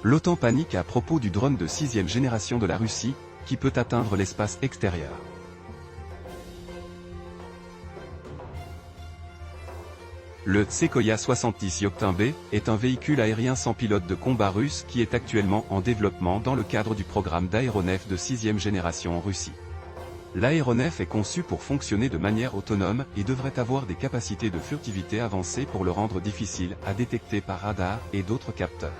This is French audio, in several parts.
L'OTAN panique à propos du drone de 6e génération de la Russie, qui peut atteindre l'espace extérieur. Le Tsekoïa 70 Yoktin-B est un véhicule aérien sans pilote de combat russe qui est actuellement en développement dans le cadre du programme d'aéronefs de 6e génération en Russie. L'aéronef est conçu pour fonctionner de manière autonome et devrait avoir des capacités de furtivité avancées pour le rendre difficile à détecter par radar et d'autres capteurs.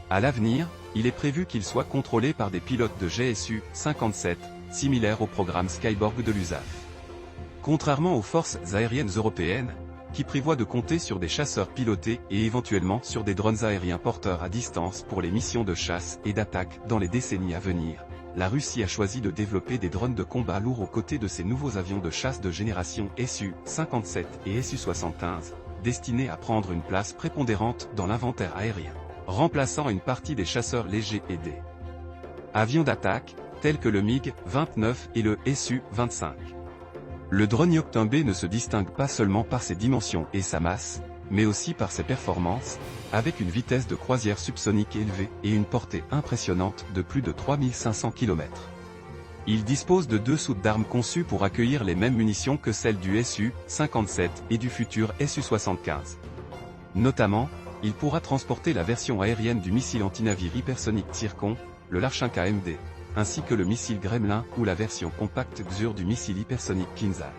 À l'avenir, il est prévu qu'il soit contrôlé par des pilotes de GSU-57, similaires au programme Skyborg de l'USAF. Contrairement aux forces aériennes européennes, qui prévoit de compter sur des chasseurs pilotés et éventuellement sur des drones aériens porteurs à distance pour les missions de chasse et d'attaque dans les décennies à venir. La Russie a choisi de développer des drones de combat lourds aux côtés de ses nouveaux avions de chasse de génération Su-57 et Su-75, destinés à prendre une place prépondérante dans l'inventaire aérien, remplaçant une partie des chasseurs légers et des avions d'attaque, tels que le MiG-29 et le Su-25. Le drone Yoktin-B ne se distingue pas seulement par ses dimensions et sa masse, mais aussi par ses performances, avec une vitesse de croisière subsonique élevée et une portée impressionnante de plus de 3500 km. Il dispose de 2 soutes d'armes conçues pour accueillir les mêmes munitions que celles du Su-57 et du futur Su-75. Notamment, il pourra transporter la version aérienne du missile antinavire hypersonique Tsirkon, le Larchin KMD, ainsi que le missile Gremlin ou la version compacte Xur du missile hypersonique Kinzhal.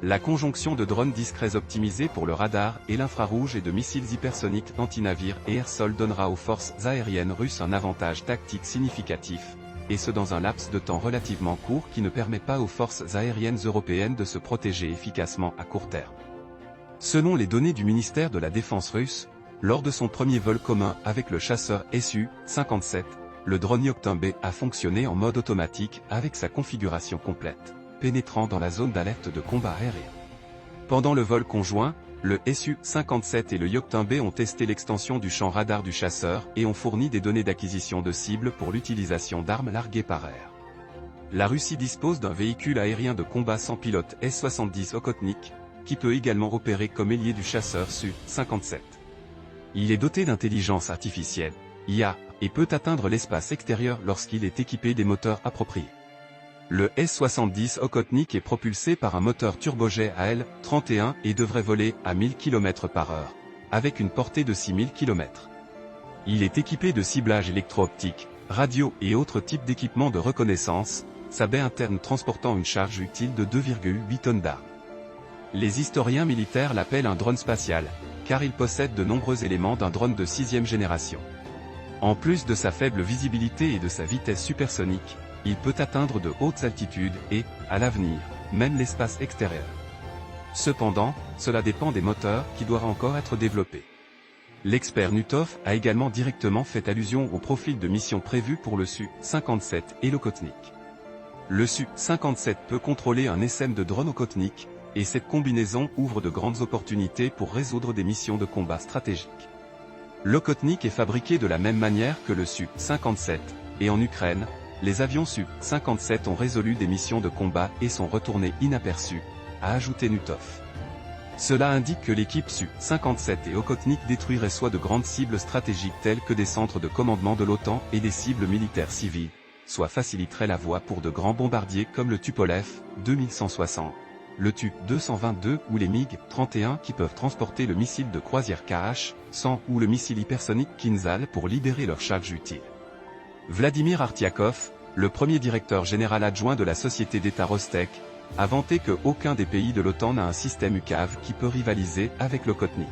La conjonction de drones discrets optimisés pour le radar et l'infrarouge et de missiles hypersoniques anti-navires et air-sol donnera aux forces aériennes russes un avantage tactique significatif, et ce dans un laps de temps relativement court qui ne permet pas aux forces aériennes européennes de se protéger efficacement à court terme. Selon les données du ministère de la Défense russe, lors de son premier vol commun avec le chasseur Su-57, le drone Yoktin-B a fonctionné en mode automatique avec sa configuration complète, pénétrant dans la zone d'alerte de combat aérien. Pendant le vol conjoint, le Su-57 et le Yoktin-B ont testé l'extension du champ radar du chasseur et ont fourni des données d'acquisition de cibles pour l'utilisation d'armes larguées par air. La Russie dispose d'un véhicule aérien de combat sans pilote S-70 Okhotnik, qui peut également opérer comme ailier du chasseur Su-57. Il est doté d'intelligence artificielle, IA, et peut atteindre l'espace extérieur lorsqu'il est équipé des moteurs appropriés. Le S-70 Okhotnik est propulsé par un moteur turbojet AL-31 et devrait voler à 1000 km/h, avec une portée de 6000 km. Il est équipé de ciblage électro-optique, radio et autres types d'équipements de reconnaissance, sa baie interne transportant une charge utile de 2,8 tonnes d'armes. Les historiens militaires l'appellent un drone spatial, car il possède de nombreux éléments d'un drone de 6e génération. En plus de sa faible visibilité et de sa vitesse supersonique, il peut atteindre de hautes altitudes et, à l'avenir, même l'espace extérieur. Cependant, cela dépend des moteurs qui doivent encore être développés. L'expert Nutov a également directement fait allusion au profil de mission prévu pour le Su-57 et l'Okhotnik. Le Su-57 peut contrôler un SM de drone Okhotnik, et cette combinaison ouvre de grandes opportunités pour résoudre des missions de combat stratégiques. L'Okhotnik est fabriqué de la même manière que le Su-57, et en Ukraine, les avions Su-57 ont résolu des missions de combat et sont retournés inaperçus, a ajouté Nutov. Cela indique que l'équipe Su-57 et Okhotnik détruiraient soit de grandes cibles stratégiques telles que des centres de commandement de l'OTAN et des cibles militaires civiles, soit faciliteraient la voie pour de grands bombardiers comme le Tupolev 2160. Le Tu-222 ou les MiG-31 qui peuvent transporter le missile de croisière Kh-100 ou le missile hypersonique Kinzhal pour libérer leur charge utile. Vladimir Artyakov, le premier directeur général adjoint de la société d'État Rostec, a vanté qu'aucun des pays de l'OTAN n'a un système UCAV qui peut rivaliser avec l'Okhotnik.